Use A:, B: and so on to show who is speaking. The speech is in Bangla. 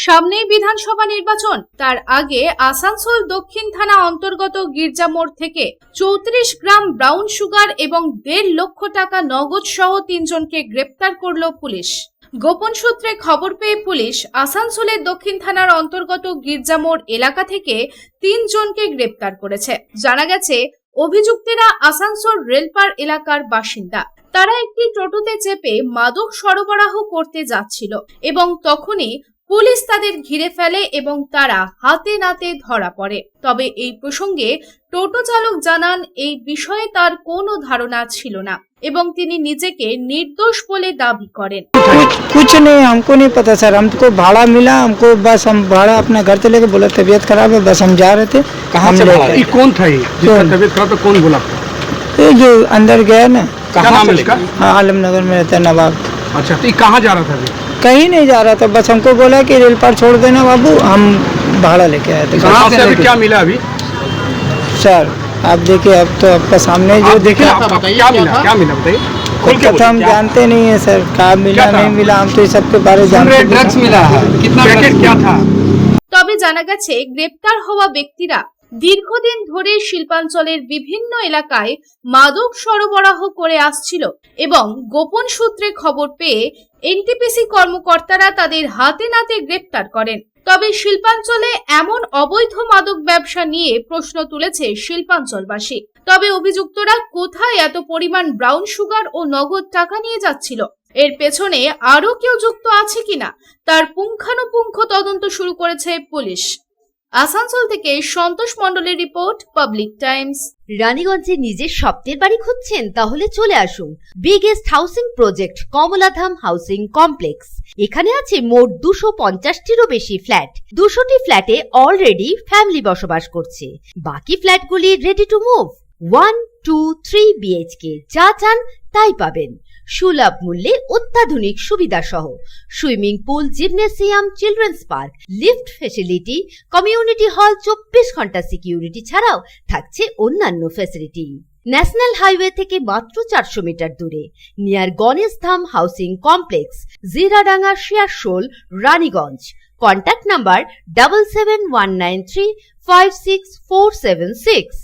A: সামনেই বিধানসভা নির্বাচন, তার আগে আসানসোল দক্ষিণ থানা অন্তর্গত গির্জামোড় থেকে 34 গ্রাম ব্রাউন সুগার এবং 1.5 লক্ষ টাকা নগদ সহ 3 জনকে গ্রেপ্তার করল পুলিশ। গোপন সূত্রে খবর পেয়ে পুলিশ আসানসোলের দক্ষিণ থানার অন্তর্গত গির্জামোড় এলাকা থেকে 3 জনকে গ্রেপ্তার করেছে। জানা গেছে অভিযুক্তরা আসানসোল রেলপার এলাকার বাসিন্দা। তারা একটি টোটোতে চেপে মাদক সরবরাহ করতে যাচ্ছিল এবং তখনই পুলিশ তাদের ঘিরে ফেলে এবং তারা হাতে নাতে ধরা পড়ে। তবে এই প্রসঙ্গে টোটো চালক জানান এই বিষয়ে তার কোনো ধারণা ছিল না এবং তিনি নিজেকে निर्दोष बोले दावी करें।
B: कुछ नहीं, हमको नहीं पता सर। हमको भाड़ा मिला, हमको बस हम भाड़ा अपना घर से लेके बोला तबीयत खराब है, बस हम जा रहे थे।
C: कहाँ से भाड़ा? ये कौन था ये जिसका तबीयत खराब है? कौन बोला?
B: ये जो अंदर गया ना।
C: क्या नाम है इसका?
B: हाँ, आलमनगर में रहता है नवाब।
C: अच्छा, तो ये कहाँ जा रहा था?
B: कहीं नहीं जा रहा था, बस हमको बोला कि रेल पार छोड़ देना बाबू, हम भाड़ा लेके आए थे।
C: कहाँ से अभी क्या मिला अभी?
B: सर आप देखिए, अब तो आपका सामने जो देखा
C: क्या मिला बताइए।
B: कथा हम जानते नहीं है सर, क्या मिला नहीं मिला, हम तो इस सब के बारे में जानते।
C: ड्रग्स मिला है, कितना पैकेट क्या था?
A: তবে জানা গেছে গ্রেপ্তার হওয়া ব্যক্তিরা দীর্ঘদিন ধরে শিল্পাঞ্চলের বিভিন্ন এলাকায় মাদক সরবরাহ করে আসছিল এবং গোপন সূত্রে খবর পেয়ে এনটিপিসি কর্মকর্তারা তাদের হাতে নাতে গ্রেপ্তার করেন। তবে শিল্পাঞ্চলে এমন অবৈধ মাদক ব্যবসা নিয়ে প্রশ্ন তুলেছে শিল্পাঞ্চলবাসী। তবে অভিযুক্তরা কোথায় এত পরিমাণ ব্রাউন সুগার ও নগদ টাকা নিয়ে যাচ্ছিল, এর পেছনে আরো কেউ যুক্ত আছে কিনা তার পুঙ্খানুপুঙ্খ তদন্ত শুরু করেছে পুলিশ। আসানসোল থেকে সন্তোষ মণ্ডলের রিপোর্ট, পাবলিক টাইমস।
D: রানীগঞ্জে নিজের স্বপ্নের বাড়ি খুঁজছেন? তাহলে চলে আসুন biggest housing project Kamaladham housing complex. এখানে আছে মোট 250টিরও বেশি ফ্ল্যাট। 200টি ফ্ল্যাটে অলরেডি ফ্যামিলি বসবাস করছে, বাকি ফ্ল্যাটগুলি রেডি টু মুভ। 1, 2, 3 বিএইচকে যা চান তাই পাবেন সুলভ মূল্যে, অত্যাধুনিক সুবিধা সহ। Swimming pool, gymnasium, children's park, lift facility, community hall, 24 ঘন্টা সিকিউরিটি ছাড়াও থাকছে অন্যান্য ফ্যাসিলিটি। ন্যাশনাল হাইওয়ে থেকে মাত্র 400 মিটার দূরে, near Ganesh Dham housing complex, Jiradanga, Shiarshol, Raniganj. Contact number 7719356476।